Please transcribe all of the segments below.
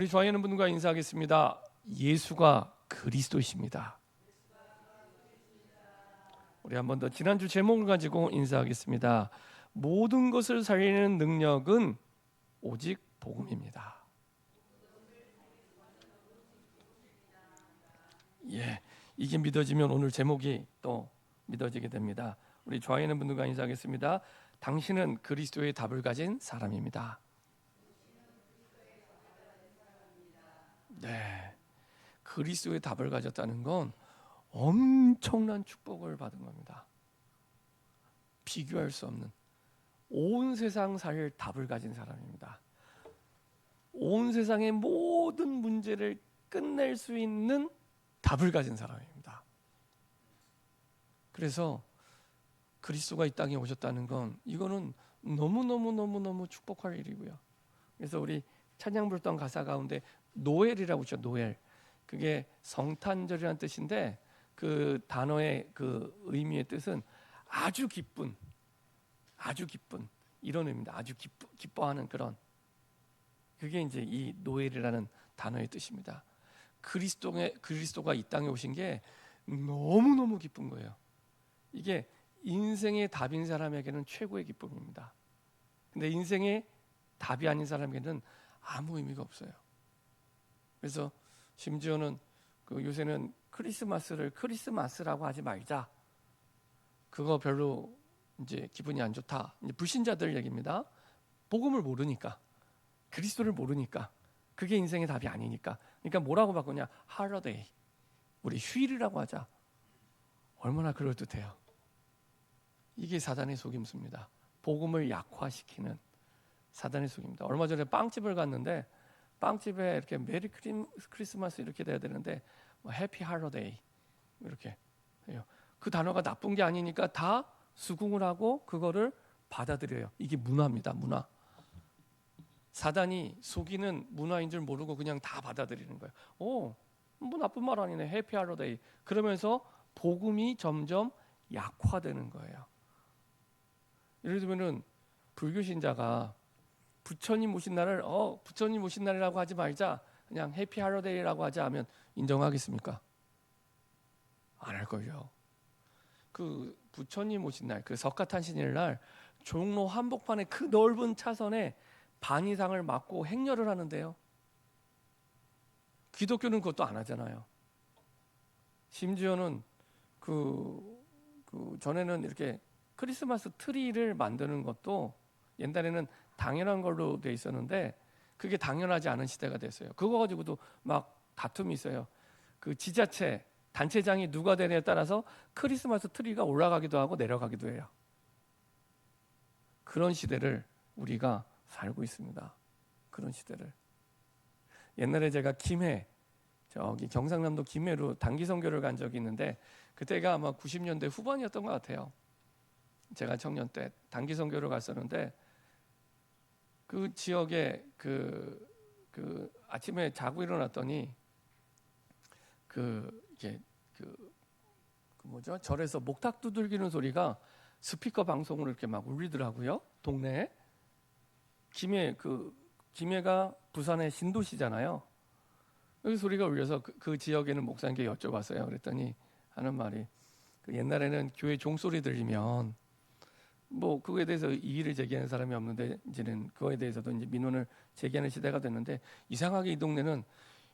우리 좋아하는 분과 인사하겠습니다. 예수가 그리스도이십니다. 우리 한 번 더 지난주 제목을 가지고 인사하겠습니다. 모든 것을 살리는 능력은 오직 복음입니다. 예, 이게 믿어지면 오늘 제목이 또 믿어지게 됩니다. 우리 좋아하는 분들과 인사하겠습니다. 당신은 그리스도의 답을 가진 사람입니다. 네, 그리스도의 답을 가졌다는 건 엄청난 축복을 받은 겁니다. 비교할 수 없는 온 세상 살 답을 가진 사람입니다. 온 세상의 모든 문제를 끝낼 수 있는 답을 가진 사람입니다. 그래서 그리스도가 이 땅에 오셨다는 건 이거는 너무 축복할 일이고요. 그래서 우리 찬양 불던 가사 가운데 노엘이라고 있죠. 노엘. 그게 성탄절이라는 뜻인데 그 단어의 그 의미의 뜻은 아주 기쁜 이런 의미입니다. 아주 기뻐하는 그런, 그게 이제 이 노엘이라는 단어의 뜻입니다. 그리스도가 이 땅에 오신 게 너무 기쁜 거예요. 이게 인생의 답인 사람에게는 최고의 기쁨입니다. 근데 인생의 답이 아닌 사람에게는 아무 의미가 없어요. 그래서 심지어는 요새는 크리스마스를 크리스마스라고 하지 말자. 그거 별로 이제 기분이 안 좋다. 이제 불신자들 얘기입니다. 복음을 모르니까, 그리스도를 모르니까, 그게 인생의 답이 아니니까. 그러니까 뭐라고 바꾸냐? holiday. 우리 휴일이라고 하자. 얼마나 그럴듯해요. 이게 사단의 속임수입니다. 복음을 약화시키는 사단의 속임입니다. 얼마 전에 빵집을 갔는데 빵집에 이렇게 메리 크리스마스 이렇게 돼야 되는데 해피 할러데이 이렇게 해요. 그 단어가 나쁜 게 아니니까 다 수긍을 하고 그거를 받아들여요. 이게 문화입니다. 문화. 사단이 속이는 문화인 줄 모르고 그냥 다 받아들이는 거예요. 뭐 나쁜 말 아니네. 해피 할러데이. 그러면서 복음이 점점 약화되는 거예요. 예를 들면은 불교 신자가 부처님 오신 날을 부처님 오신 날이라고 하지 말자, 그냥 해피 할러데이라고 하자 하면 인정하겠습니까? 안 할 걸요. 그 부처님 오신 날, 그 석가탄신일 날 종로 한복판에 그 넓은 차선에 반 이상을 막고 행렬을 하는데요. 기독교는 그것도 안 하잖아요. 심지어는 전에는 이렇게 크리스마스 트리를 만드는 것도 옛날에는 당연한 걸로 돼 있었는데 그게 당연하지 않은 시대가 됐어요. 그거 가지고도 막 다툼이 있어요. 그 지자체, 단체장이 누가 되느냐에 따라서 크리스마스 트리가 올라가기도 하고 내려가기도 해요. 그런 시대를 우리가 살고 있습니다. 그런 시대를. 옛날에 제가 김해, 저기 경상남도 김해로 단기 선교를 간 적이 있는데 그때가 아마 90년대 후반이었던 것 같아요. 제가 청년 때 단기 선교를 갔었는데 그 지역에 그 아침에 자고 일어났더니 뭐죠? 절에서 목탁 두들기는 소리가 스피커 방송으로 이렇게 막 울리더라고요. 동네에. 김해가 부산의 신도시잖아요. 여기 소리가 울려서 그 지역에는 목사님께 여쭤봤어요. 그랬더니 하는 말이 옛날에는 교회 종소리 들리면 뭐 그거에 대해서 이의를 제기하는 사람이 없는데 이제는 그거에 대해서도 이제 민원을 제기하는 시대가 됐는데 이상하게 이 동네는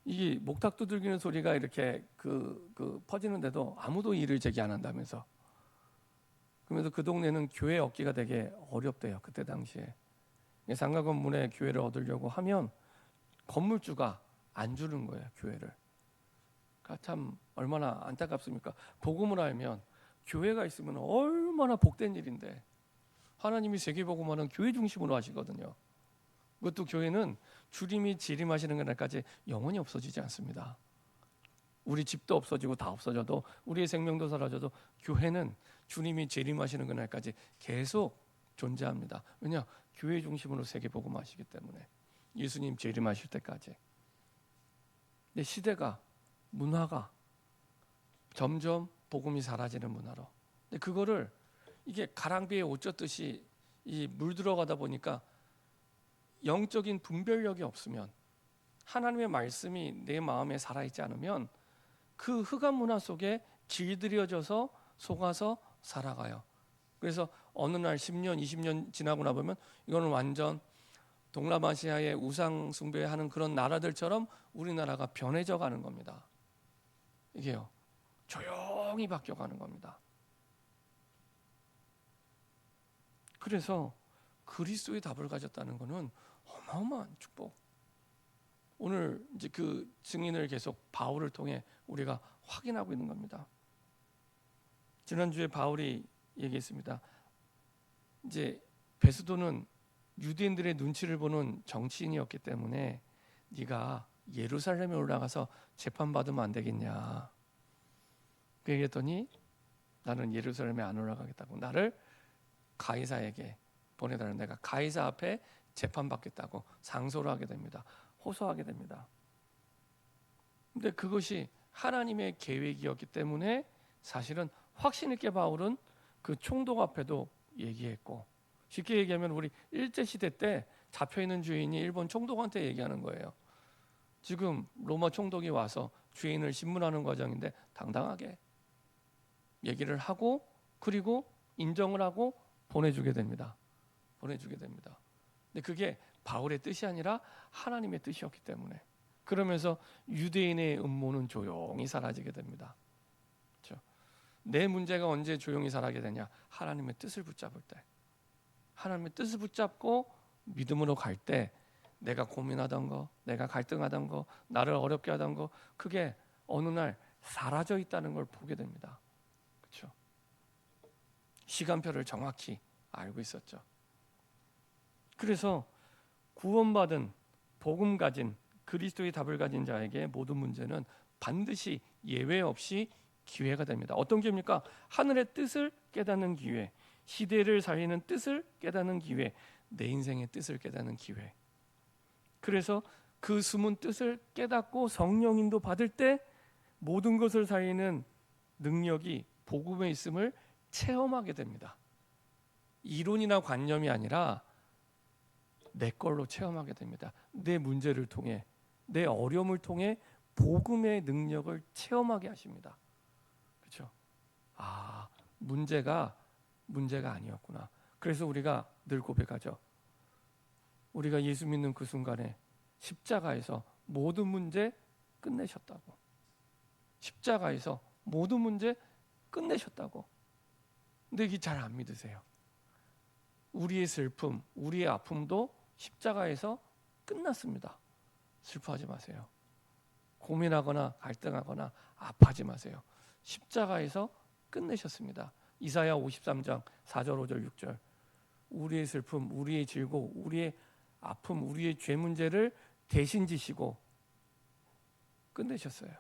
이 목탁 두들기는 소리가 이렇게 퍼지는데도 아무도 이의를 제기 안 한다면서. 그러면서 그 동네는 교회 얻기가 되게 어렵대요. 그때 당시에 상가 건물에 교회를 얻으려고 하면 건물주가 안 주는 거예요. 교회를. 그러니까 참 얼마나 안타깝습니까? 복음을 알면 교회가 있으면 얼마나 복된 일인데 하나님이 세계복음화는 교회 중심으로 하시거든요. 그것도 교회는 주님이 재림하시는 그날까지 영원히 없어지지 않습니다. 우리 집도 없어지고 다 없어져도 우리의 생명도 사라져도 교회는 주님이 재림하시는 그날까지 계속 존재합니다. 왜냐? 교회 중심으로 세계복음화하시기 때문에 예수님 재림하실 때까지. 근데 시대가, 문화가 점점 복음이 사라지는 문화로. 근데 그거를 이게 가랑비에 옷 젖듯이 이 물 들어가다 보니까 영적인 분별력이 없으면 하나님의 말씀이 내 마음에 살아있지 않으면 그 흑암 문화 속에 길들여져서 속아서 살아가요. 그래서 어느 날 10년, 20년 지나고 나보면 이거는 완전 동남아시아의 우상 숭배하는 그런 나라들처럼 우리나라가 변해져 가는 겁니다. 이게요, 조용히 바뀌어가는 겁니다. 그래서 그리스도의 답을 가졌다는 것은 어마어마한 축복. 오늘 이제 그 증인을 계속 바울을 통해 우리가 확인하고 있는 겁니다. 지난주에 바울이 얘기했습니다. 이제 베스도는 유대인들의 눈치를 보는 정치인이었기 때문에 네가 예루살렘에 올라가서 재판받으면 안 되겠냐. 그 얘기했더니 나는 예루살렘에 안 올라가겠다고, 나를 가이사에게 보내달라는, 내가 가이사 앞에 재판받겠다고 상소를 하게 됩니다. 호소하게 됩니다. 근데 그것이 하나님의 계획이었기 때문에 사실은 확신 있게 바울은 그 총독 앞에도 얘기했고, 쉽게 얘기하면 우리 일제시대 때 잡혀있는 주인이 일본 총독한테 얘기하는 거예요. 지금 로마 총독이 와서 주인을 신문하는 과정인데 당당하게 얘기를 하고, 그리고 인정을 하고 보내주게 됩니다. 보내주게 됩니다. 근데 그게 바울의 뜻이 아니라 하나님의 뜻이었기 때문에, 그러면서 유대인의 음모는 조용히 사라지게 됩니다. 그렇죠? 내 문제가 언제 조용히 사라지게 되냐? 하나님의 뜻을 붙잡을 때, 하나님의 뜻을 붙잡고 믿음으로 갈 때, 내가 고민하던 거, 내가 갈등하던 거, 나를 어렵게 하던 거, 그게 어느 날 사라져 있다는 걸 보게 됩니다. 그렇죠? 시간표를 정확히 알고 있었죠. 그래서 구원받은 복음 가진 그리스도의 답을 가진 자에게 모든 문제는 반드시 예외 없이 기회가 됩니다. 어떤 기회입니까? 하늘의 뜻을 깨닫는 기회, 시대를 살리는 뜻을 깨닫는 기회, 내 인생의 뜻을 깨닫는 기회. 그래서 그 숨은 뜻을 깨닫고 성령 인도 받을 때 모든 것을 살리는 능력이 복음에 있음을 체험하게 됩니다. 이론이나 관념이 아니라 내 걸로 체험하게 됩니다. 내 문제를 통해, 내 어려움을 통해 복음의 능력을 체험하게 하십니다. 그렇죠? 아, 문제가 아니었구나. 그래서 우리가 늘 고백하죠. 우리가 예수 믿는 그 순간에 십자가에서 모든 문제 끝내셨다고. 십자가에서 모든 문제 끝내셨다고. 근데 이게 잘 안 믿으세요. 우리의 슬픔, 우리의 아픔도 십자가에서 끝났습니다. 슬퍼하지 마세요. 고민하거나 갈등하거나 아파하지 마세요. 십자가에서 끝내셨습니다. 이사야 53장 4절 5절 6절. 우리의 슬픔, 우리의 질고, 우리의 아픔, 우리의 죄 문제를 대신 지시고 끝내셨어요.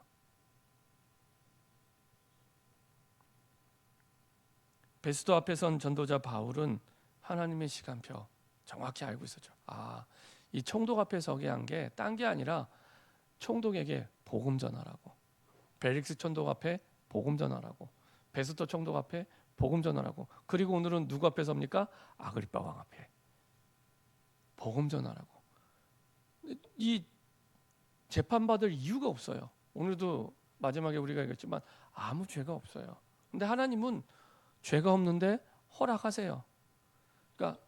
베스도 앞에 선 전도자 바울은 하나님의 시간표 정확히 알고 있었죠. 아, 이 총독 앞에 서게 한 게 딴 게 아니라 총독에게 복음 전하라고. 벨릭스 총독 앞에 복음 전하라고. 베스도 총독 앞에 복음 전하라고. 그리고 오늘은 누구 앞에 섭니까? 아그리빠 왕 앞에 복음 전하라고. 이 재판받을 이유가 없어요. 오늘도 마지막에 우리가 얘기했지만 아무 죄가 없어요. 근데 하나님은 죄가 없는데 허락하세요. 그러니까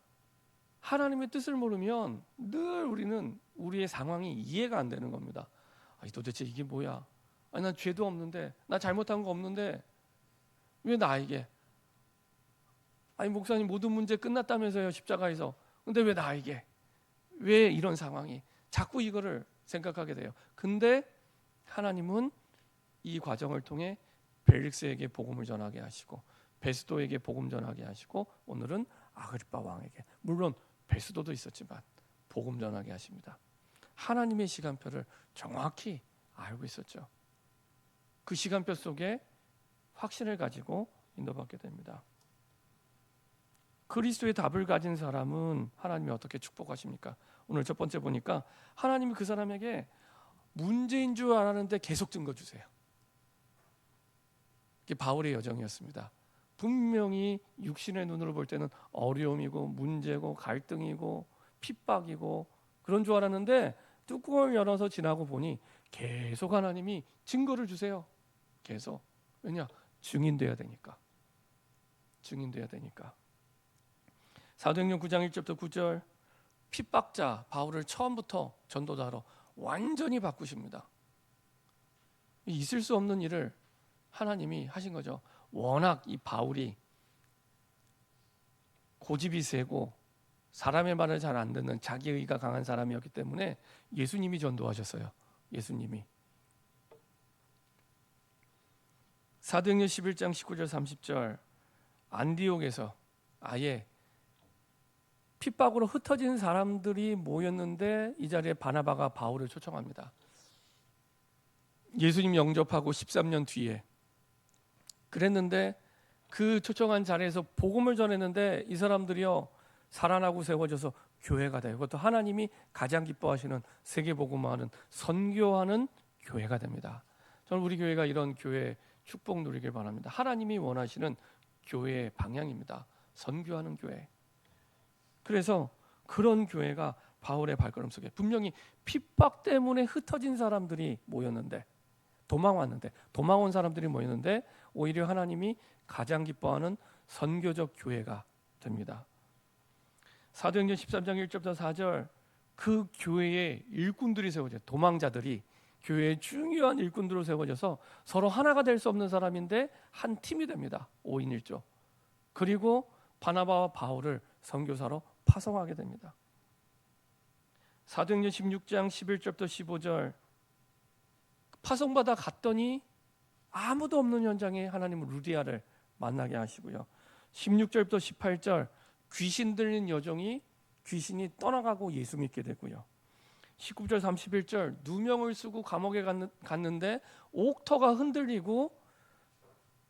하나님의 뜻을 모르면 늘 우리는 우리의 상황이 이해가 안 되는 겁니다. 아니, 도대체 이게 뭐야? 아니, 난 죄도 없는데, 나 잘못한 거 없는데 왜 나에게? 아니, 목사님 모든 문제 끝났다면서요, 십자가에서. 근데 왜 나에게? 왜 이런 상황이? 자꾸 이거를 생각하게 돼요. 근데 하나님은 이 과정을 통해 벨릭스에게 복음을 전하게 하시고, 베스도에게 복음 전하게 하시고, 오늘은 아그리빠 왕에게, 물론 베스도도 있었지만 복음 전하게 하십니다. 하나님의 시간표를 정확히 알고 있었죠. 그 시간표 속에 확신을 가지고 인도받게 됩니다. 그리스도의 답을 가진 사람은 하나님이 어떻게 축복하십니까? 오늘 첫 번째 보니까 하나님이 그 사람에게 문제인 줄 알았는데 계속 증거 주세요. 이게 바울의 여정이었습니다. 분명히 육신의 눈으로 볼 때는 어려움이고 문제고 갈등이고 핍박이고 그런 줄 알았는데 뚜껑을 열어서 지나고 보니 계속 하나님이 증거를 주세요. 계속. 왜냐? 증인돼야 되니까. 증인돼야 되니까. 사도행전 9장 1절부터 9절, 핍박자 바울을 처음부터 전도자로 완전히 바꾸십니다. 있을 수 없는 일을 하나님이 하신 거죠. 워낙 이 바울이 고집이 세고 사람의 말을 잘 안 듣는 자기의가 강한 사람이었기 때문에 예수님이 전도하셨어요. 예수님이. 사도행전 11장 19절 30절, 안디옥에서 아예 핍박으로 흩어진 사람들이 모였는데 이 자리에 바나바가 바울을 초청합니다. 예수님 영접하고 13년 뒤에 그랬는데 그 초청한 자리에서 복음을 전했는데 이 사람들이요 살아나고 세워져서 교회가 돼요. 그것도 하나님이 가장 기뻐하시는 세계복음화하는 선교하는 교회가 됩니다. 저는 우리 교회가 이런 교회 축복 누리길 바랍니다. 하나님이 원하시는 교회의 방향입니다. 선교하는 교회. 그래서 그런 교회가 바울의 발걸음 속에 분명히 핍박 때문에 흩어진 사람들이 모였는데 도망 온 사람들이 모였는데 오히려 하나님이 가장 기뻐하는 선교적 교회가 됩니다. 사도행전 13장 1절부터 4절, 그 교회의 일꾼들이 세워져요. 도망자들이 교회의 중요한 일꾼들로 세워져서 서로 하나가 될 수 없는 사람인데 한 팀이 됩니다. 5인 1조. 그리고 바나바와 바울을 선교사로 파송하게 됩니다. 사도행전 16장 11절부터 15절, 파송받아 갔더니 아무도 없는 현장에 하나님은 루디아를 만나게 하시고요. 16절부터 18절, 귀신 들린 여종이 귀신이 떠나가고 예수 믿게 되고요. 19절 31절, 누명을 쓰고 감옥에 갔는데 옥터가 흔들리고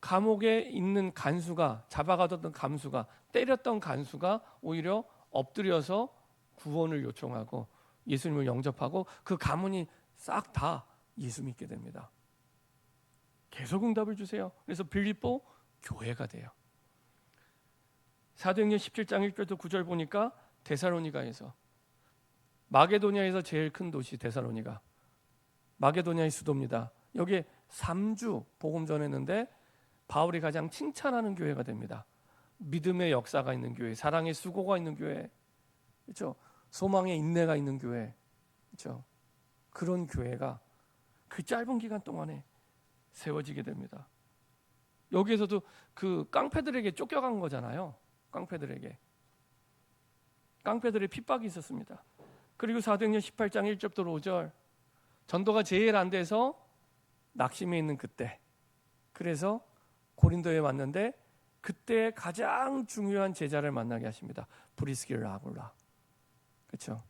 감옥에 있는 간수가, 잡아가뒀던 간수가, 때렸던 간수가 오히려 엎드려서 구원을 요청하고 예수님을 영접하고 그 가문이 싹 다 예수 믿게 됩니다. 계속 응답을 주세요. 그래서 빌립보 교회가 돼요. 사도행전 17장 1절부터 9절 보니까 데살로니가에서, 마게도냐에서 제일 큰 도시 데살로니가, 마게도냐의 수도입니다. 여기에 3주 복음 전했는데 바울이 가장 칭찬하는 교회가 됩니다. 믿음의 역사가 있는 교회, 사랑의 수고가 있는 교회, 그렇죠? 소망의 인내가 있는 교회, 그렇죠? 그런 교회가 그 짧은 기간 동안에 세워지게 됩니다. 여기에서도 그 깡패들에게 쫓겨간 거잖아요. 깡패들의 핍박이 있었습니다. 그리고 사도행전 18장 1절부터 5절, 전도가 제일 안 돼서 낙심해 있는 그때, 그래서 고린도에 왔는데 그때 가장 중요한 제자를 만나게 하십니다. 브리스길라 아굴라. 그렇죠?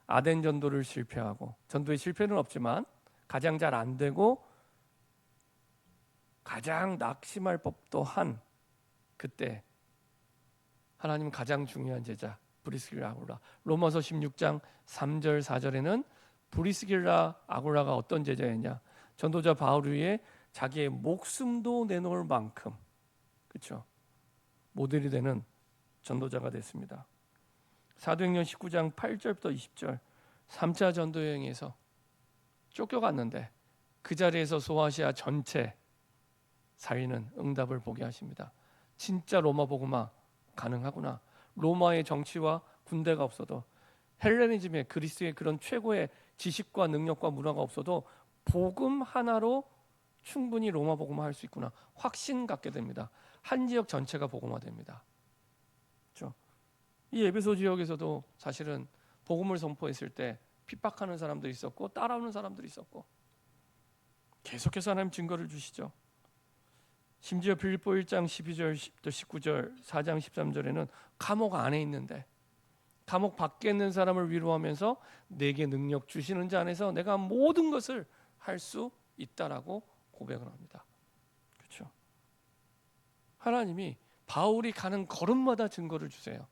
아덴 전도를 실패하고, 전도의 실패는 없지만 가장 잘 안 되고 가장 낙심할 법도 한 그때 하나님 가장 중요한 제자 브리스길라 아굴라. 로마서 16장 3절 4절에는 브리스길라 아굴라가 어떤 제자였냐? 전도자 바울 위에 자기의 목숨도 내놓을 만큼, 그렇죠? 모델이 되는 전도자가 됐습니다. 사도행전 19장 8절부터 20절, 3차 전도 여행에서 쫓겨갔는데 그 자리에서 소아시아 전체 살리는 응답을 보게 하십니다. 진짜 로마 복음화 가능하구나. 로마의 정치와 군대가 없어도, 헬레니즘의 그리스의 그런 최고의 지식과 능력과 문화가 없어도 복음 하나로 충분히 로마 복음화 할 수 있구나. 확신 갖게 됩니다. 한 지역 전체가 복음화됩니다. 그렇죠? 이 에베소 지역에서도 사실은 복음을 선포했을 때 핍박하는 사람들이 있었고 따라오는 사람들이 있었고, 계속해서 하나님 증거를 주시죠. 심지어 빌립보 1장 12절부터 19절, 4장 13절에는 감옥 안에 있는데 감옥 밖에 있는 사람을 위로하면서 내게 능력 주시는 자 안에서 내가 모든 것을 할 수 있다라고 고백을 합니다. 그렇죠? 하나님이 바울이 가는 걸음마다 증거를 주세요.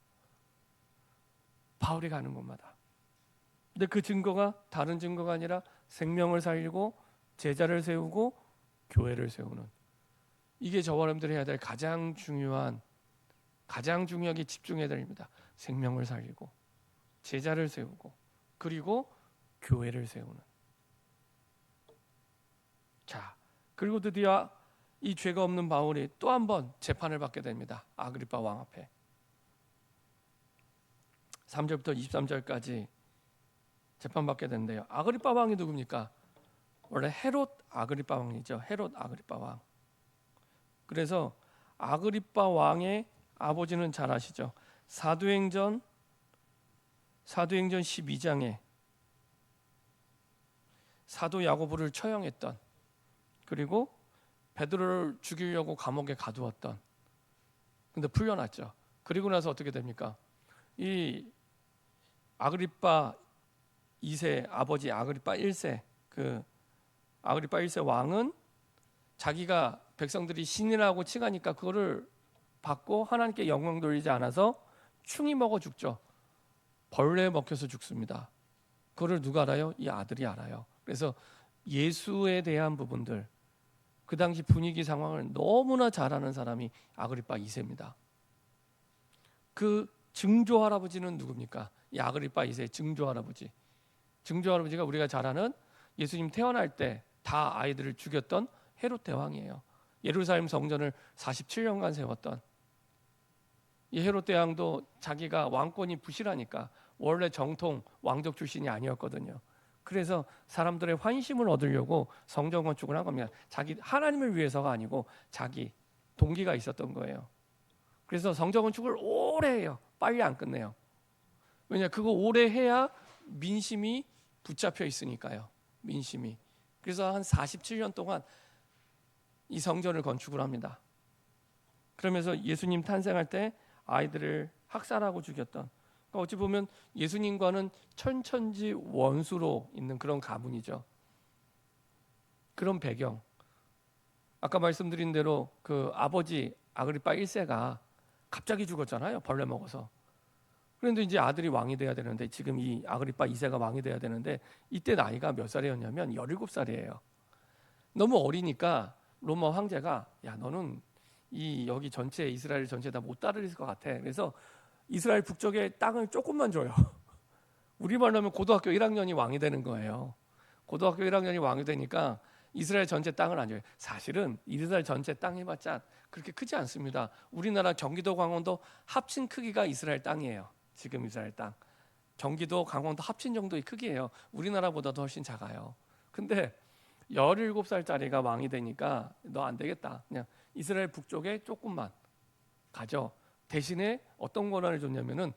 바울이 가는 곳마다. 근데 그 증거가 다른 증거가 아니라 생명을 살리고 제자를 세우고 교회를 세우는, 이게 저와 여러분들이 해야 될 가장 중요하게 집중해야 됩니다. 생명을 살리고 제자를 세우고 그리고 교회를 세우는. 자, 그리고 드디어 이 죄가 없는 바울이 또 한 번 재판을 받게 됩니다. 아그리파 왕 앞에. 3절부터 23절까지 재판받게 된대요. 아그리파 왕이 누굽니까? 원래 헤롯 아그리파 왕이죠. 헤롯 아그리파 왕. 그래서 아그리파 왕의 아버지는 잘 아시죠? 사도행전 12장에 사도 야고보를 처형했던, 그리고 베드로를 죽이려고 감옥에 가두었던, 근데 풀려났죠. 그리고 나서 어떻게 됩니까? 이 아그리파 2세 아버지 아그리파 1세, 그 아그리파 1세 왕은 자기가 백성들이 신이라고 칭하니까 그거를 받고 하나님께 영광 돌리지 않아서 충이 먹어 죽죠. 벌레에 먹혀서 죽습니다. 그거를 누가 알아요? 이 아들이 알아요. 그래서 예수에 대한 부분들, 그 당시 분위기 상황을 너무나 잘 아는 사람이 아그리파 2세입니다. 그 증조 할아버지는 누굽니까? 이 아그리파 2세의 증조 할아버지. 증조 할아버지가 우리가 잘 아는 예수님 태어날 때 다 아이들을 죽였던 헤롯 대왕이에요. 예루살렘 성전을 47년간 세웠던 이 헤롯 대왕도 자기가 왕권이 부실하니까 원래 정통 왕족 출신이 아니었거든요. 그래서 사람들의 환심을 얻으려고 성전 건축을 한 겁니다. 자기 하나님을 위해서가 아니고 자기 동기가 있었던 거예요. 그래서 성전 건축을 오래 해요. 빨리 안 끝내요. 왜냐, 그거 오래 해야 민심이 붙잡혀 있으니까요. 민심이. 그래서 한 47년 동안 이 성전을 건축을 합니다. 그러면서 예수님 탄생할 때 아이들을 학살하고 죽였던, 그러니까 어찌 보면 예수님과는 천천지 원수로 있는 그런 가문이죠. 그런 배경. 아까 말씀드린 대로 그 아버지 아그리파 1세가 갑자기 죽었잖아요. 벌레 먹어서. 그런데 이제 아들이 왕이 돼야 되는데, 지금 이 아그리파 2세가 왕이 돼야 되는데 이때 나이가 몇 살이었냐면 17살이에요. 너무 어리니까 로마 황제가, 야, 너는 이 여기 전체 이스라엘 전체 다 못 따를 것 같아. 그래서 이스라엘 북쪽에 땅을 조금만 줘요. 우리말로 하면 고등학교 1학년이 왕이 되는 거예요. 고등학교 1학년이 왕이 되니까 이스라엘 전체 땅을 안 줘요. 사실은 이스라엘 전체 땅 해봤자 그렇게 크지 않습니다. 우리나라 경기도 강원도 합친 크기가 이스라엘 땅이에요. 지금 이스라엘 땅. 경기도 강원도 합친 정도의 크기예요. 우리나라보다도 훨씬 작아요. 근데 17살짜리가 왕이 되니까 너 안 되겠다. 그냥 이스라엘 북쪽에 조금만 가져. 대신에 어떤 권한을 줬냐면은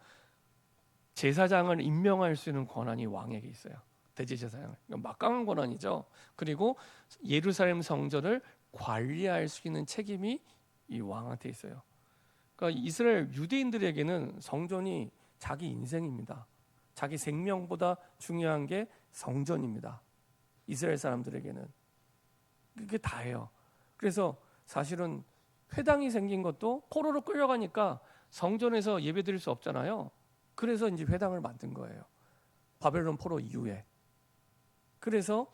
제사장을 임명할 수 있는 권한이 왕에게 있어요. 대제사장을. 막강한 권한이죠. 그리고 예루살렘 성전을 관리할 수 있는 책임이 이 왕한테 있어요. 그러니까 이스라엘 유대인들에게는 성전이 자기 인생입니다. 자기 생명보다 중요한 게 성전입니다. 이스라엘 사람들에게는 그게 다예요. 그래서 사실은 회당이 생긴 것도 포로로 끌려가니까 성전에서 예배드릴 수 없잖아요. 그래서 이제 회당을 만든 거예요. 바벨론 포로 이후에. 그래서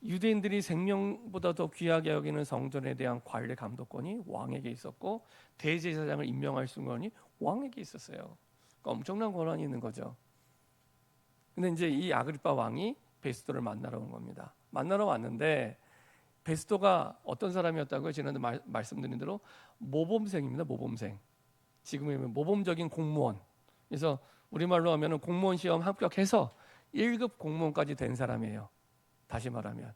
유대인들이 생명보다 더 귀하게 여기는 성전에 대한 관리 감독권이 왕에게 있었고, 대제사장을 임명할 수 있는 권한이 왕에게 있었어요. 그러니까 엄청난 권한이 있는 거죠. 근데 이제 이 아그리파 왕이 베스도를 만나러 온 겁니다. 만나러 왔는데 베스도가 어떤 사람이었다고요? 지난해 말씀드린 대로 모범생입니다. 모범생. 지금이면 모범적인 공무원. 그래서 우리말로 하면은 공무원 시험 합격해서 1급 공무원까지 된 사람이에요. 다시 말하면.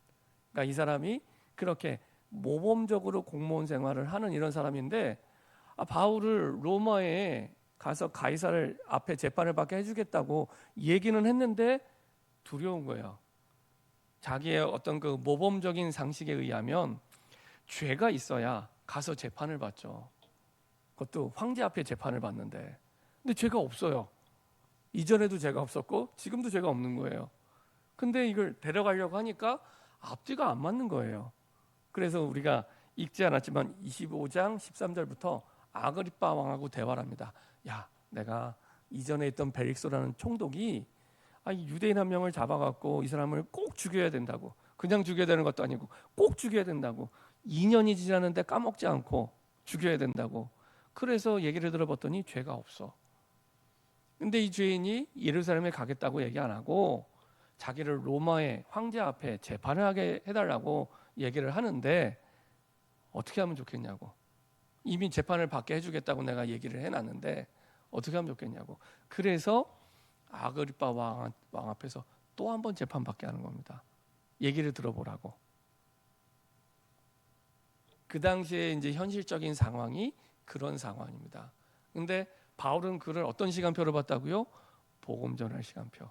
그러니까 이 사람이 그렇게 모범적으로 공무원 생활을 하는 이런 사람인데, 바울을 로마에 가서 가이사를 앞에 재판을 받게 해주겠다고 얘기는 했는데 두려운 거예요. 자기의 어떤 그 모범적인 상식에 의하면 죄가 있어야 가서 재판을 받죠. 그것도 황제 앞에 재판을 받는데, 근데 죄가 없어요. 이전에도 죄가 없었고 지금도 죄가 없는 거예요. 근데 이걸 데려가려고 하니까 앞뒤가 안 맞는 거예요. 그래서 우리가 읽지 않았지만 25장 13절부터 아그리파 왕하고 대화를 합니다. 야, 내가 이전에 있던 벨릭소라는 총독이 유대인 한 명을 잡아갖고 이 사람을 꼭 죽여야 된다고. 그냥 죽여야 되는 것도 아니고 꼭 죽여야 된다고. 2년이 지났는데 까먹지 않고 죽여야 된다고. 그래서 얘기를 들어봤더니 죄가 없어. 근데 이 죄인이 예루살렘에 가겠다고 얘기 안 하고 자기를 로마의 황제 앞에 재판을 하게 해달라고 얘기를 하는데 어떻게 하면 좋겠냐고. 이미 재판을 받게 해주겠다고 내가 얘기를 해놨는데 어떻게 하면 좋겠냐고. 그래서 아그리파 왕 앞에서 또 한 번 재판받게 하는 겁니다. 얘기를 들어보라고. 그 당시에 이제 현실적인 상황이 그런 상황입니다. 근데 바울은 그를 어떤 시간표로 봤다고요? 복음 전할 시간표.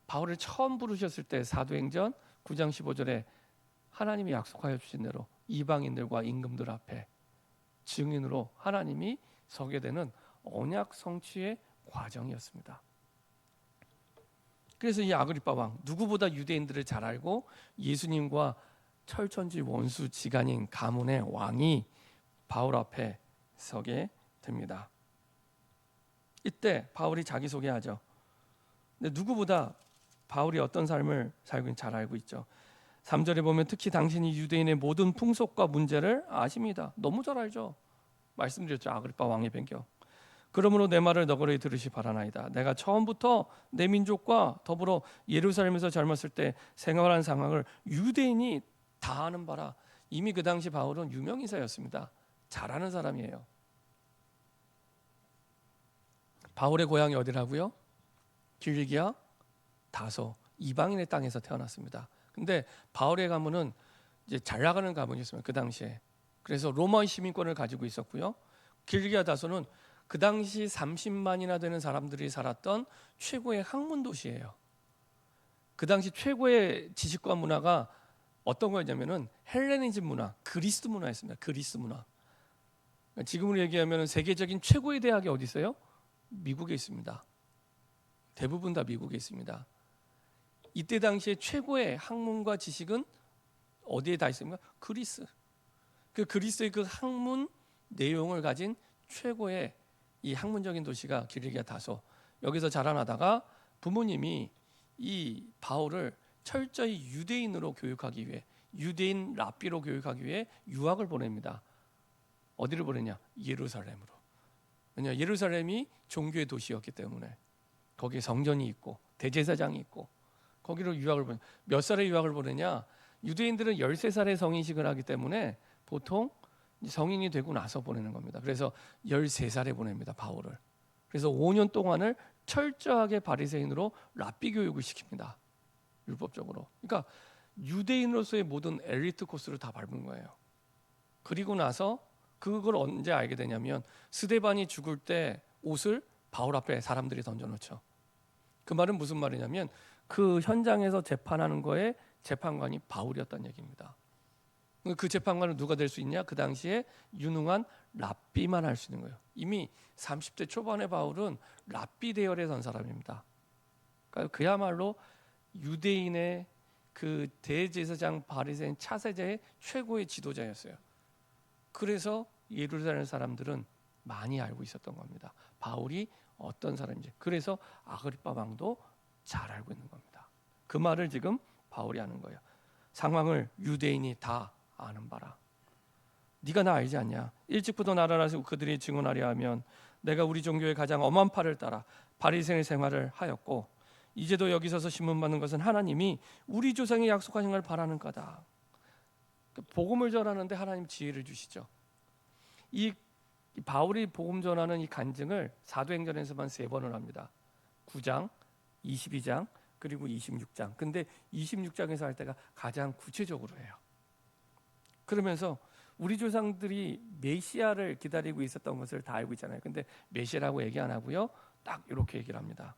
바울을 처음 부르셨을 때 사도행전 9장 15절에 하나님이 약속하여 주신 대로 이방인들과 임금들 앞에 증인으로 하나님이 서게 되는 언약 성취의 과정이었습니다. 그래서 이 아그리파 왕, 누구보다 유대인들을 잘 알고 예수님과 철천지 원수 지간인 가문의 왕이 바울 앞에 서게 됩니다. 이때 바울이 자기소개하죠. 근데 누구보다 바울이 어떤 삶을 살고 있는지 잘 알고 있죠. 3절에 보면 특히 당신이 유대인의 모든 풍속과 문제를 아십니다. 너무 잘 알죠. 말씀드렸죠. 아그리파 왕의 변경. 그러므로 내 말을 너그러이 들으시 바라나이다. 내가 처음부터 내 민족과 더불어 예루살렘에서 젊었을 때 생활한 상황을 유대인이 다 아는 바라. 이미 그 당시 바울은 유명인사였습니다. 잘 아는 사람이에요. 바울의 고향이 어디라고요? 길리기아 다소 이방인의 땅에서 태어났습니다. 근데 바울의 가문은 이제 잘 나가는 가문이었습니다. 그 당시에. 그래서 로마의 시민권을 가지고 있었고요. 길리기아 다소는 그 당시 30만이나 되는 사람들이 살았던 최고의 학문 도시예요. 그 당시 최고의 지식과 문화가 어떤 거였냐면은 헬레니즘 문화, 그리스 문화였습니다. 그리스 문화. 지금으로 얘기하면 세계적인 최고의 대학이 어디 있어요? 미국에 있습니다. 대부분 다 미국에 있습니다. 이때 당시에 최고의 학문과 지식은 어디에 다 있습니까? 그리스. 그 그리스의 그 학문 내용을 가진 최고의 이 학문적인 도시가 길리기아 다소. 여기서 자라나다가 부모님이 이 바울을 철저히 유대인으로 교육하기 위해, 유대인 랍비로 교육하기 위해 유학을 보냅니다. 어디를 보내냐? 예루살렘으로. 왜냐? 예루살렘이 종교의 도시였기 때문에 거기에 성전이 있고 대제사장이 있고 거기로 유학을 보내. 몇 살에 유학을 보내냐? 유대인들은 13살에 성인식을 하기 때문에 보통 성인이 되고 나서 보내는 겁니다. 그래서 13살에 보냅니다. 바울을. 그래서 5년 동안을 철저하게 바리새인으로 랍비 교육을 시킵니다. 율법적으로. 그러니까 유대인으로서의 모든 엘리트 코스를 다 밟은 거예요. 그리고 나서 그걸 언제 알게 되냐면 스데반이 죽을 때 옷을 바울 앞에 사람들이 던져놓죠. 그 말은 무슨 말이냐면 그 현장에서 재판하는 거에 재판관이 바울이었다는 얘기입니다. 그 재판관은 누가 될 수 있냐? 그 당시에 유능한 랍비만 할 수 있는 거예요. 이미 30대 초반의 바울은 랍비 대열에 선 사람입니다. 그러니까 그야말로 유대인의 그 대제사장 바리새인 차세자의 최고의 지도자였어요. 그래서 예루살렘 사람들은 많이 알고 있었던 겁니다. 바울이 어떤 사람인지. 그래서 아그리파 왕도 잘 알고 있는 겁니다. 그 말을 지금 바울이 하는 거예요. 상황을 유대인이 다 아는 바라. 네가 나 알지 않냐? 일찍부터 나를 알고 그들이 증언하려 하면 내가 우리 종교의 가장 엄한 팔을 따라 바리새인의 생활을 하였고 이제도 여기 서서 신문받는 것은 하나님이 우리 조상이 약속하신 걸 바라는 거다. 복음을 전하는데 하나님 지혜를 주시죠. 이 바울이 복음 전하는 이 간증을 사도행전에서만 3번을 합니다. 9장, 22장, 그리고 26장. 근데 26장에서 할 때가 가장 구체적으로 해요. 그러면서 우리 조상들이 메시아를 기다리고 있었던 것을 다 알고 있잖아요. 근데 메시아라고 얘기 안 하고요. 딱 이렇게 얘기를 합니다.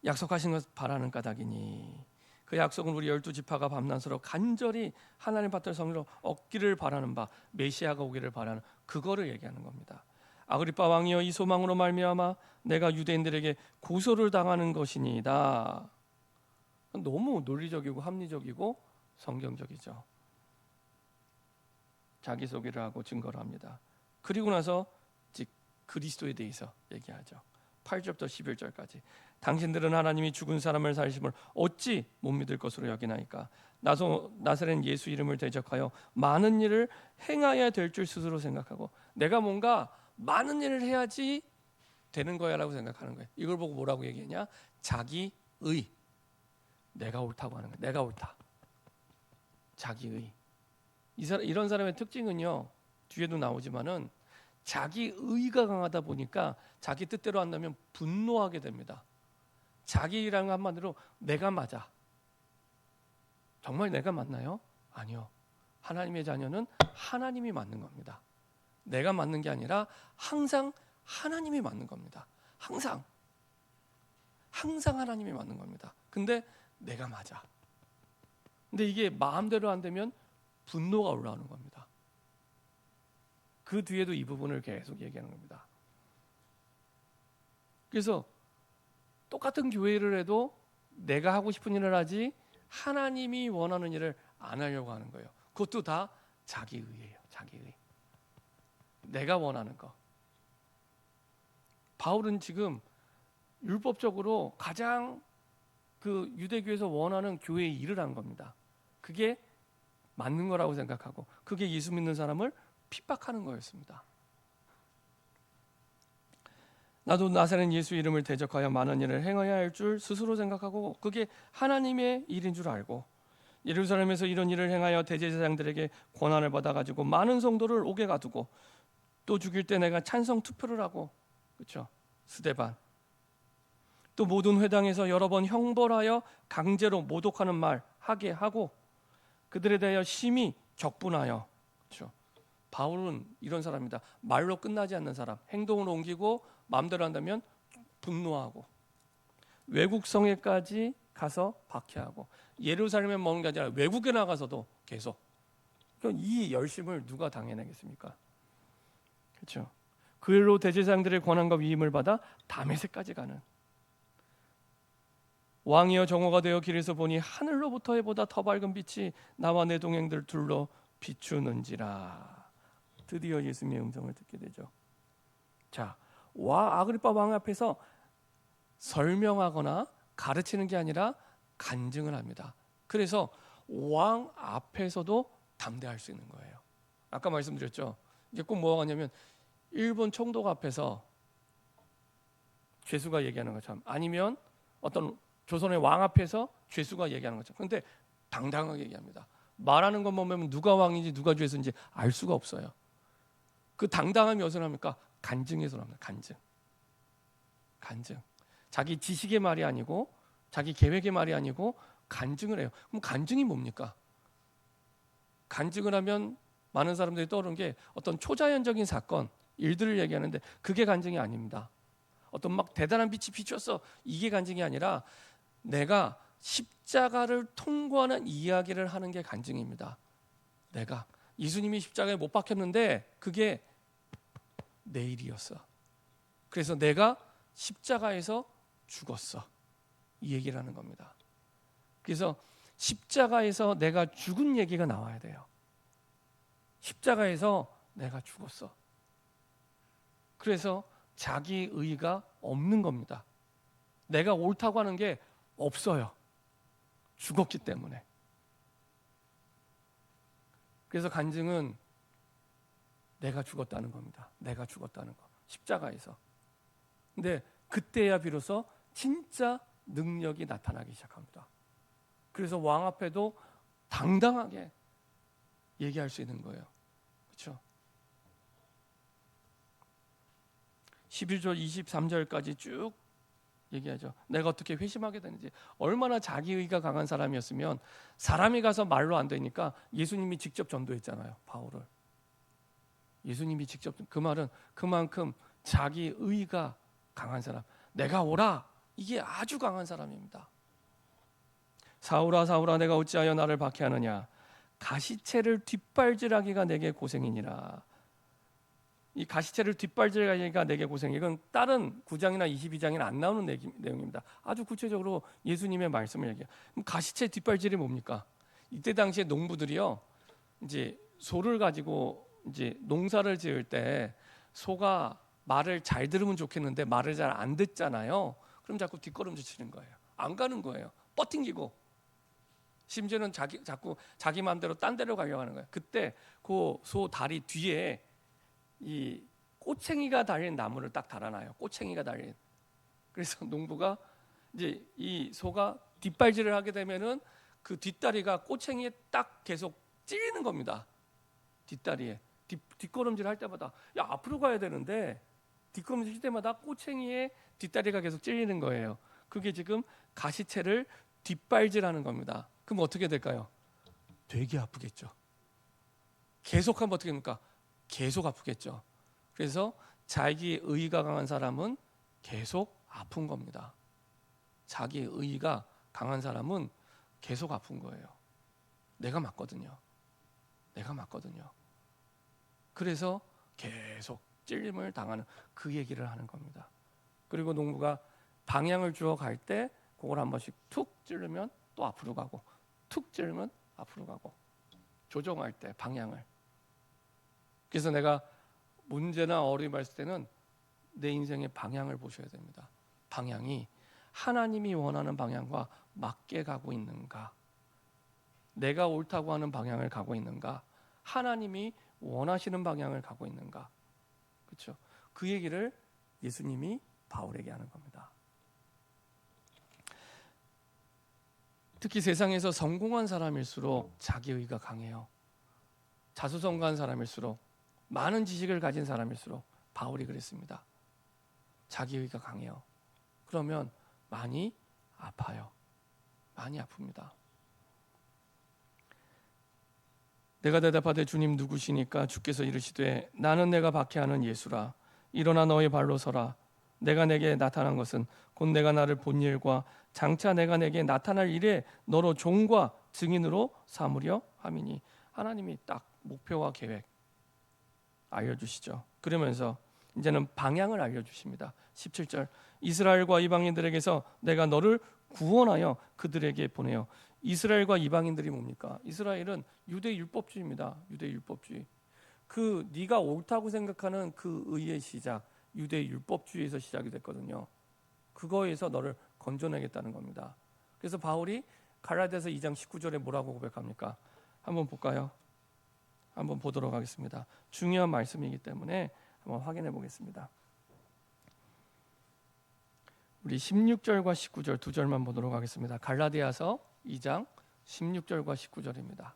약속하신 것 바라는 까닭이니 그 약속은 우리 12지파가 밤낮으로 간절히 하나님 받들 성령으로 얻기를 바라는 바 메시아가 오기를 바라는 그거를 얘기하는 겁니다. 아그리파 왕이여 이 소망으로 말미암아 내가 유대인들에게 고소를 당하는 것이니이다. 너무 논리적이고 합리적이고 성경적이죠. 자기소개를 하고 증거를 합니다. 그리고 나서 즉 그리스도에 대해서 얘기하죠. 8절부터 11절까지 당신들은 하나님이 죽은 사람을 살리심을 어찌 못 믿을 것으로 여기나이까 나사렛 예수 이름을 대적하여 많은 일을 행하여야 될 줄 스스로 생각하고 내가 뭔가 많은 일을 해야지 되는 거야라고 생각하는 거예요. 이걸 보고 뭐라고 얘기했냐? 자기 의. 내가 옳다고 하는 거예요. 내가 옳다. 자기의. 이런 사람의 특징은요, 뒤에도 나오지만은 자기의가 강하다 보니까 자기 뜻대로 한다면 분노하게 됩니다. 자기라는 거 한마디로 내가 맞아. 정말 내가 맞나요? 아니요. 하나님의 자녀는 하나님이 맞는 겁니다. 내가 맞는 게 아니라 항상 하나님이 맞는 겁니다. 항상 하나님이 맞는 겁니다. 근데 내가 맞아. 근데 이게 마음대로 안 되면 분노가 올라오는 겁니다. 그 뒤에도 이 부분을 계속 얘기하는 겁니다. 그래서 똑같은 교회를 해도 내가 하고 싶은 일을 하지 하나님이 원하는 일을 안 하려고 하는 거예요. 그것도 다 자기의예요. 자기의. 내가 원하는 거. 바울은 지금 율법적으로 가장 그 유대교에서 원하는 교회의 일을 한 겁니다. 그게 맞는 거라고 생각하고 그게 예수 믿는 사람을 핍박하는 거였습니다. 나도 나사렛 예수 이름을 대적하여 많은 일을 행해야 할 줄 스스로 생각하고 그게 하나님의 일인 줄 알고 예루살렘에서 이런 일을 행하여 대제사장들에게 권한을 받아가지고 많은 성도를 옥에 가두고 또 죽일 때 내가 찬성 투표를 하고 그렇죠? 스데반 또 모든 회당에서 여러 번 형벌하여 강제로 모독하는 말 하게 하고 그들에 대하여 심히 격분하여 그렇죠? 바울은 이런 사람입니다. 말로 끝나지 않는 사람, 행동으로 옮기고 마음대로 한다면 분노하고 외국 성에까지 가서 박해하고 예루살렘에 머무는 게 아니라 외국에 나가서도 계속. 그러니까 이 열심을 누가 당해내겠습니까? 그렇죠? 그 일로 대제사장들의 권한과 위임을 받아 다메섹까지 가는 왕이여 정오가 되어 길에서 보니 하늘로부터 해보다 더 밝은 빛이 나와 내 동행들 둘러 비추는지라. 드디어 예수님의 음성을 듣게 되죠. 자, 아그리빠 왕 앞에서 설명하거나 가르치는 게 아니라 간증을 합니다. 그래서 왕 앞에서도 담대할 수 있는 거예요. 아까 말씀드렸죠. 이게 꼭 뭐가 하냐면 일본 총독 앞에서 죄수가 얘기하는 것처럼 아니면 어떤 조선의 왕 앞에서 죄수가 얘기하는 것처럼. 그런데 당당하게 얘기합니다. 말하는 것만 보면 누가 왕인지 누가 죄수인지 알 수가 없어요. 그 당당함이 어디서 납니까? 간증에서 납니다. 간증. 자기 지식의 말이 아니고 자기 계획의 말이 아니고 간증을 해요. 그럼 간증이 뭡니까? 간증을 하면 많은 사람들이 떠오르는 게 어떤 초자연적인 사건, 일들을 얘기하는데 그게 간증이 아닙니다. 어떤 막 대단한 빛이 비쳤어. 이게 간증이 아니라 내가 십자가를 통과하는 이야기를 하는 게 간증입니다. 내가 예수님이 십자가에 못 박혔는데 그게 내 일이었어. 그래서 내가 십자가에서 죽었어. 이 얘기를 하는 겁니다. 그래서 십자가에서 내가 죽은 얘기가 나와야 돼요. 십자가에서 내가 죽었어. 그래서 자기 의가 없는 겁니다. 내가 옳다고 하는 게 없어요. 죽었기 때문에. 그래서 간증은 내가 죽었다는 겁니다. 내가 죽었다는 거. 십자가에서. 근데 그때야 비로소 진짜 능력이 나타나기 시작합니다. 그래서 왕 앞에도 당당하게 얘기할 수 있는 거예요. 그렇죠? 11절 23절까지 쭉 얘기하죠. 내가 어떻게 회심하게 되는지. 얼마나 자기의가 강한 사람이었으면 사람이 가서 말로 안 되니까 예수님이 직접 전도했잖아요. 바울을. 예수님이 직접. 그 말은 그만큼 자기의가 강한 사람. 내가 오라. 이게 아주 강한 사람입니다. 사울아 사울아 내가 어찌하여 나를 박해하느냐. 가시채를 뒷발질하기가 내게 고생이니라. 이 가시채를 뒷발질하기가 내게 고생. 이건 다른 9장이나 22장에는 안 나오는 내용입니다. 아주 구체적으로 예수님의 말씀을 얘기해요. 그럼 가시채 뒷발질이 뭡니까? 이때 당시에 농부들이요, 이제 소를 가지고 이제 농사를 지을 때 소가 말을 잘 들으면 좋겠는데 말을 잘 안 듣잖아요. 그럼 자꾸 뒷걸음질 치는 거예요. 안 가는 거예요. 뻗팅기고. 심지어는 자꾸 자기 마음대로 딴 데로 가려고 하는 거예요. 그때 그 소 다리 뒤에 이 꼬챙이가 달린 나무를 딱 달아놔요. 꼬챙이가 달린. 그래서 농부가 이제 이 소가 뒷발질을 하게 되면은 그 뒷다리가 꼬챙이에 딱 계속 찔리는 겁니다. 뒷다리에 뒷걸음질 할 때마다 야 앞으로 가야 되는데 뒷걸음질 할 때마다 꼬챙이에 뒷다리가 계속 찔리는 거예요. 그게 지금 가시체를 뒷발질하는 겁니다. 그럼 어떻게 될까요? 되게 아프겠죠. 계속하면 어떻게 됩니까? 계속 아프겠죠. 그래서 자기 의가 강한 사람은 계속 아픈 겁니다. 자기 의가 강한 사람은 계속 아픈 거예요. 내가 맞거든요. 내가 맞거든요. 그래서 계속 찔림을 당하는 그 얘기를 하는 겁니다. 그리고 농부가 방향을 주어 갈 때 그걸 한 번씩 툭 찌르면 또 앞으로 가고 툭 찌르면 앞으로 가고 조정할 때 방향을. 그래서 내가 문제나 어려움이 있을 때는 내 인생의 방향을 보셔야 됩니다. 방향이 하나님이 원하는 방향과 맞게 가고 있는가? 내가 옳다고 하는 방향을 가고 있는가? 하나님이 원하시는 방향을 가고 있는가? 그렇죠? 그 얘기를 예수님이 바울에게 하는 겁니다. 특히 세상에서 성공한 사람일수록 자기의가 강해요. 자수성가한 사람일수록 많은 지식을 가진 사람일수록 바울이 그랬습니다. 자기의가 강해요. 그러면 많이 아파요. 많이 아픕니다. 내가 대답하되 주님 누구시니까 주께서 이르시되 나는 내가 박해하는 예수라. 일어나 너의 발로 서라. 내가 내게 나타난 것은 곧 내가 나를 본 일과 장차 내가 내게 나타날 일에 너로 종과 증인으로 삼으려 함이니. 하나님이 딱 목표와 계획 알려주시죠. 그러면서 이제는 방향을 알려주십니다. 17절 이스라엘과 이방인들에게서 내가 너를 구원하여 그들에게 보내요. 이스라엘과 이방인들이 뭡니까? 이스라엘은 유대 율법주의입니다. 유대 율법주의. 그 네가 옳다고 생각하는 그 의의 시작, 유대 율법주의에서 시작이 됐거든요. 그거에서 너를 건져내겠다는 겁니다. 그래서 바울이 갈라디아서 2장 19절에 뭐라고 고백합니까? 한번 볼까요? 한번 보도록 하겠습니다. 중요한 말씀이기 때문에 한번 확인해 보겠습니다. 우리 16절과 19절 두 절만 보도록 하겠습니다. 갈라디아서 2장 16절과 19절입니다.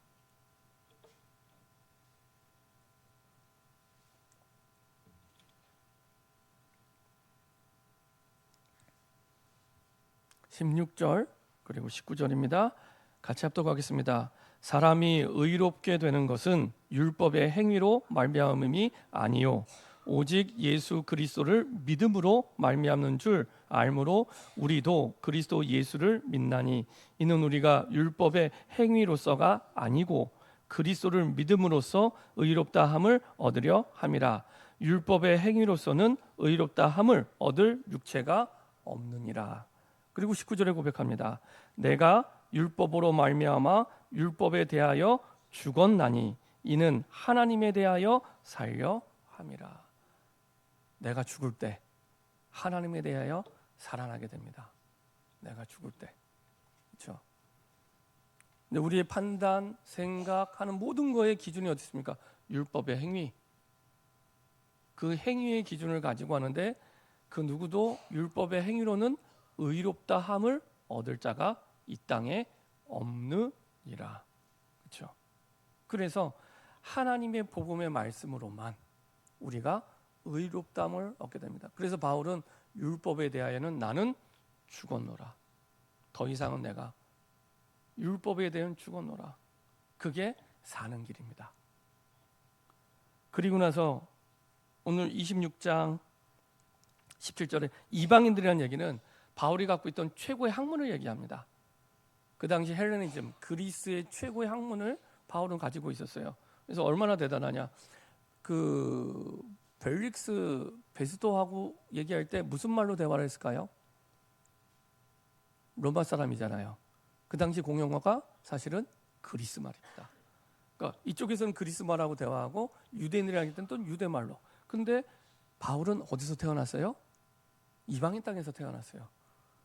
(16절) 그리고 (19절입니다) 같이 합독하겠습니다. 사람이 의롭게 되는 것은 율법의 행위로 말미암음이 아니요 오직 예수 그리스도를 믿음으로 말미암는 줄 알므로 우리도 그리스도 예수를 믿나니 이는 우리가 율법의 행위로서가 아니고 그리스도를 믿음으로써 의롭다 함을 얻으려 함이라. 율법의 행위로서는 의롭다 함을 얻을 육체가 없느니라. 그리고 19절에 고백합니다. 내가 율법으로 말미암아 율법에 대하여 죽었나니 이는 하나님에 대하여 살려 함이라. 내가 죽을 때 하나님에 대하여 살아나게 됩니다. 내가 죽을 때. 그렇죠? 근데 우리의 판단, 생각하는 모든 거의 기준이 어디 있습니까? 율법의 행위. 그 행위의 기준을 가지고 하는데 그 누구도 율법의 행위로는 의롭다 함을 얻을 자가 이 땅에 없느니라. 그렇죠? 그래서 하나님의 복음의 말씀으로만 우리가 의롭다함을 얻게 됩니다. 그래서 바울은 율법에 대하여는 나는 죽었노라. 더 이상은 내가 율법에 대한 죽었노라. 그게 사는 길입니다. 그리고 나서 오늘 26장 17절에 이방인들이라는 얘기는 바울이 갖고 있던 최고의 학문을 얘기합니다. 그 당시 헬레니즘, 그리스의 최고의 학문을 바울은 가지고 있었어요. 그래서 얼마나 대단하냐. 그 벨릭스 베스도하고 얘기할 때 무슨 말로 대화를 했을까요? 로마 사람이잖아요. 그 당시 공용어가 사실은 그리스 말입니다. 그러니까 이쪽에서는 그리스 말하고 대화하고 유대인이라기 때는 또 유대 말로. 근데 바울은 어디서 태어났어요? 이방인 땅에서 태어났어요.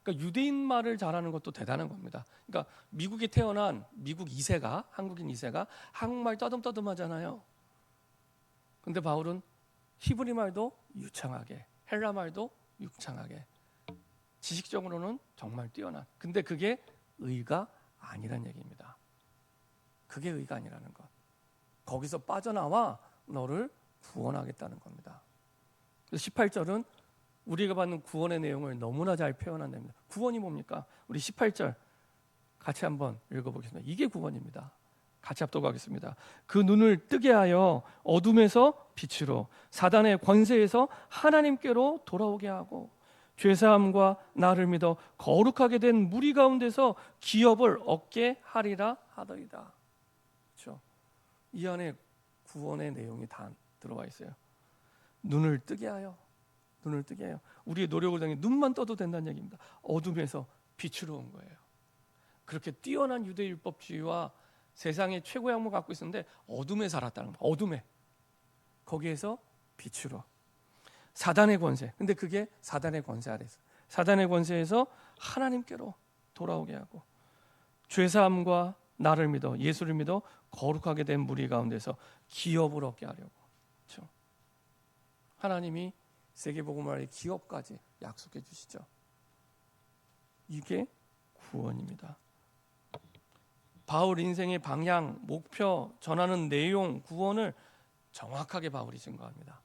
그러니까 유대인 말을 잘하는 것도 대단한 겁니다. 그러니까 미국에 태어난 미국 2세가 한국인 2세가 한국말 떠듬떠듬하잖아요. 근데 바울은 히브리 말도 유창하게, 헬라 말도 유창하게. 지식적으로는 정말 뛰어난. 근데 그게 의가 아니란 얘기입니다. 그게 의가 아니라는 것. 거기서 빠져나와 너를 구원하겠다는 겁니다. 그래서 18절은 우리가 받는 구원의 내용을 너무나 잘 표현한답니다. 구원이 뭡니까? 우리 18절 같이 한번 읽어보겠습니다. 이게 구원입니다. 같이 합독하겠습니다. 그 눈을 뜨게 하여 어둠에서 빛으로, 사단의 권세에서 하나님께로 돌아오게 하고, 죄사함과 나를 믿어 거룩하게 된 무리 가운데서 기업을 얻게 하리라 하더이다. 그렇죠? 이 안에 구원의 내용이 다 들어와 있어요. 눈을 뜨게 하여, 눈을 뜨게 해요. 우리의 노력을 통해 눈만 떠도 된다는 얘기입니다. 어둠에서 빛으로 온 거예요. 그렇게 뛰어난 유대율법주의와 세상의 최고의 학문을 갖고 있었는데 어둠에 살았다는 거예요. 어둠에. 거기에서 빛으로. 사단의 권세. 근데 그게 사단의 권세 아래서. 사단의 권세에서 하나님께로 돌아오게 하고, 죄사함과 나를 믿어, 예수를 믿어 거룩하게 된 무리 가운데서 기업을 얻게 하려고. 그렇죠? 하나님이 세계복음화의 기업까지 약속해 주시죠. 이게 구원입니다. 바울 인생의 방향, 목표, 전하는 내용, 구원을 정확하게 바울이 증거합니다.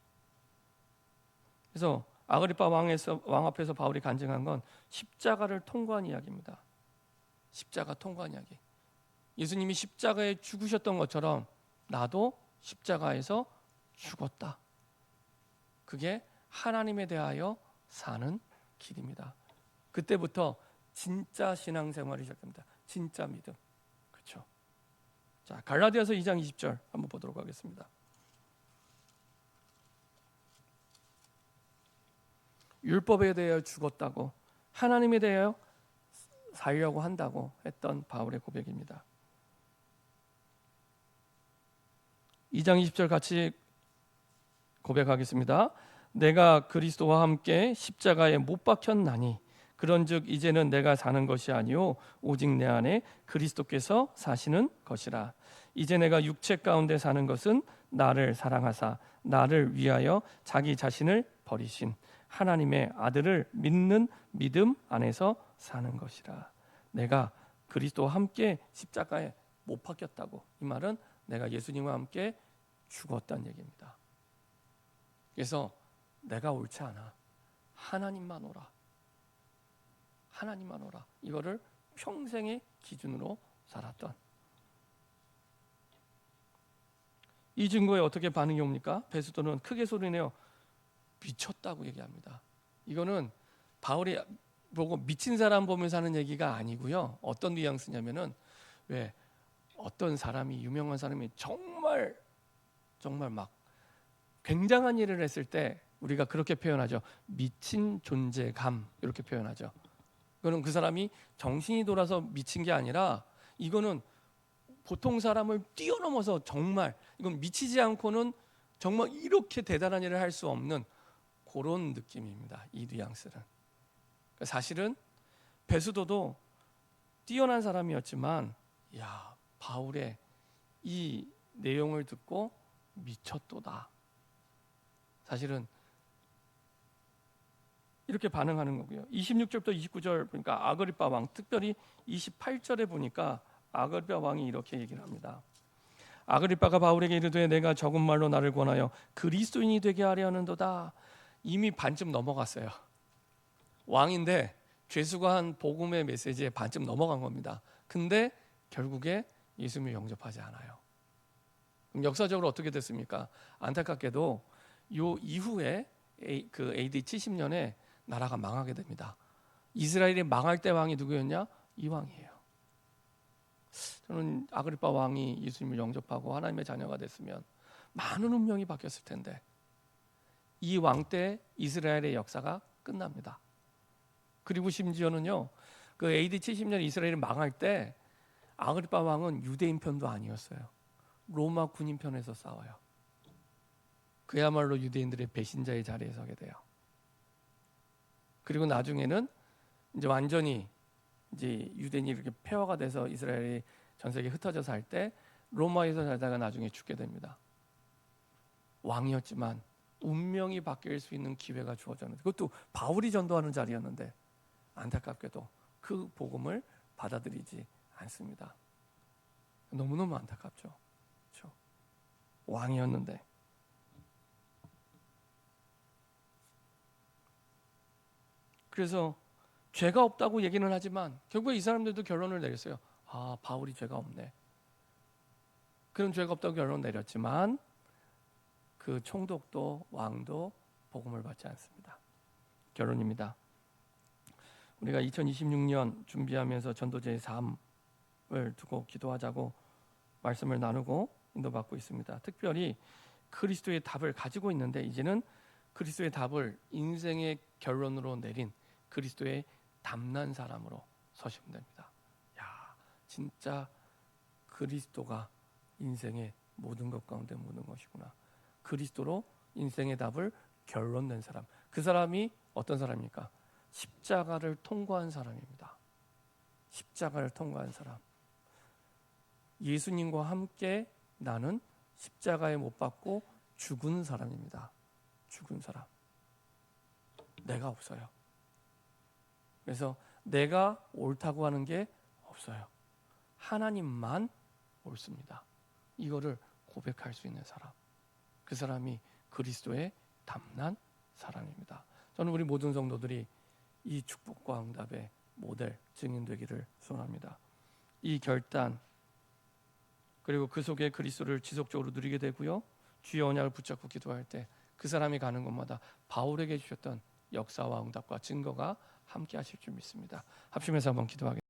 그래서 아그리파 왕 앞에서 바울이 간증한 건 십자가를 통과한 이야기입니다. 십자가 통과한 이야기. 예수님이 십자가에 죽으셨던 것처럼 나도 십자가에서 죽었다. 그게 하나님에 대하여 사는 길입니다. 그때부터 진짜 신앙생활이 시작됩니다. 진짜 믿음. 그렇죠? 자, 갈라디아서 2장 20절 한번 보도록 하겠습니다. 율법에 대하여 죽었다고, 하나님에 대하여 살려고 한다고 했던 바울의 고백입니다. 2장 20절 같이 고백하겠습니다. 내가 그리스도와 함께 십자가에 못 박혔나니 그런즉 이제는 내가 사는 것이 아니요 오직 내 안에 그리스도께서 사시는 것이라. 이제 내가 육체 가운데 사는 것은 나를 사랑하사 나를 위하여 자기 자신을 버리신 하나님의 아들을 믿는 믿음 안에서 사는 것이라. 내가 그리스도와 함께 십자가에 못 박혔다고. 이 말은 내가 예수님과 함께 죽었다는 얘기입니다. 그래서 내가 옳지 않아. 하나님만 오라. 하나님만 오라. 이거를 평생의 기준으로 살았던. 이 증거에 어떻게 반응이 옵니까? 베스도는 크게 소리내어 미쳤다고 얘기합니다. 이거는 바울이 보고 미친 사람 보면서 하는 얘기가 아니고요. 어떤 뉘앙스냐면은, 왜 어떤 사람이, 유명한 사람이 정말 막 굉장한 일을 했을 때 우리가 그렇게 표현하죠. 미친 존재감, 이렇게 표현하죠. 이거는 그 사람이 정신이 돌아서 미친 게 아니라, 이거는 보통 사람을 뛰어넘어서 정말, 이건 미치지 않고는 정말 이렇게 대단한 일을 할 수 없는 그런 느낌입니다. 이 뉘앙스는. 사실은 베스도도 뛰어난 사람이었지만, 야, 바울의 이 내용을 듣고 미쳤도다. 사실은 이렇게 반응하는 거고요. 26절부터 29절 보니까 아그리파 왕, 특별히 28절에 보니까 아그리파 왕이 이렇게 얘기를 합니다. 아그리파가 바울에게 이르되 내가 적은 말로 나를 권하여 그리스도인이 되게 하려 하는도다. 이미 반쯤 넘어갔어요. 왕인데 죄수가 한 복음의 메시지에 반쯤 넘어간 겁니다. 근데 결국에 예수님을 영접하지 않아요. 그럼 역사적으로 어떻게 됐습니까? 안타깝게도 요 이후에 그 AD 70년에 나라가 망하게 됩니다. 이스라엘이 망할 때 왕이 누구였냐? 이 왕이에요. 저는 아그리파 왕이 예수님을 영접하고 하나님의 자녀가 됐으면 많은 운명이 바뀌었을 텐데, 이 왕 때 이스라엘의 역사가 끝납니다. 그리고 심지어는요, 그 AD 70년 이스라엘이 망할 때 아그리파 왕은 유대인 편도 아니었어요. 로마 군인 편에서 싸워요. 그야말로 유대인들의 배신자의 자리에 서게 돼요. 그리고 나중에는 이제 완전히 이제 유대인이 이렇게 폐허가 돼서 이스라엘이 전 세계에 흩어져 살 때 로마에서 살다가 나중에 죽게 됩니다. 왕이었지만 운명이 바뀔 수 있는 기회가 주어졌는데, 그것도 바울이 전도하는 자리였는데 안타깝게도 그 복음을 받아들이지 않습니다. 너무너무 안타깝죠. 그렇죠? 왕이었는데. 그래서 죄가 없다고 얘기는 하지만 결국에 이 사람들도 결론을 내렸어요. 아, 바울이 죄가 없네. 그런 죄가 없다고 결론 내렸지만 그 총독도 왕도 복음을 받지 않습니다. 결론입니다. 우리가 2026년 준비하면서 전도제의 삶을 두고 기도하자고 말씀을 나누고 인도받고 있습니다. 특별히 그리스도의 답을 가지고 있는데 이제는 그리스도의 답을 인생의 결론으로 내린 그리스도의 담난 사람으로 서시면 됩니다. 야, 진짜 그리스도가 인생의 모든 것 가운데 모든 것이구나. 그리스도로 인생의 답을 결론낸 사람. 그 사람이 어떤 사람입니까? 십자가를 통과한 사람입니다. 십자가를 통과한 사람. 예수님과 함께 나는 십자가에 못 박고 죽은 사람입니다. 죽은 사람. 내가 없어요. 그래서 내가 옳다고 하는 게 없어요. 하나님만 옳습니다. 이거를 고백할 수 있는 사람. 그 사람이 그리스도의 담난 사람입니다. 저는 우리 모든 성도들이 이 축복과 응답의 모델, 증인 되기를 소원합니다. 이 결단 그리고 그 속에 그리스도를 지속적으로 누리게 되고요. 주의 언약을 붙잡고 기도할 때 그 사람이 가는 곳마다 바울에게 주셨던 역사와 응답과 증거가 함께 하실 줄 믿습니다. 합심해서 한번 기도하겠습니다.